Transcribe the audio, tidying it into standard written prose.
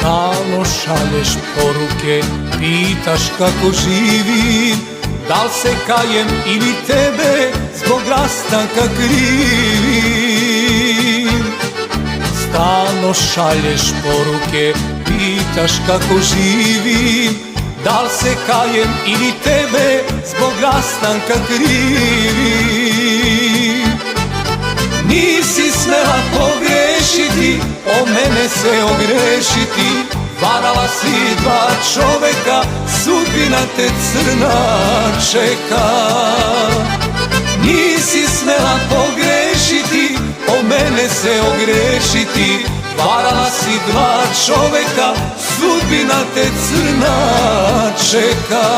Stalno šalješ poruke, pitaš kako živim, da li se kajem ili tebe zbog rastanka krivim. Stalno šalješ poruke, pitaš kako živim, da li se kajem ili tebe zbog rastanka krivim. Nisi smela pogrešiti, o mene se ogrešiti, varala si dva čoveka, sudbina te crna čeka. Nisi smela pogrešiti, o mene se ogrešiti, varala si dva čoveka, sudbina te crna čeka.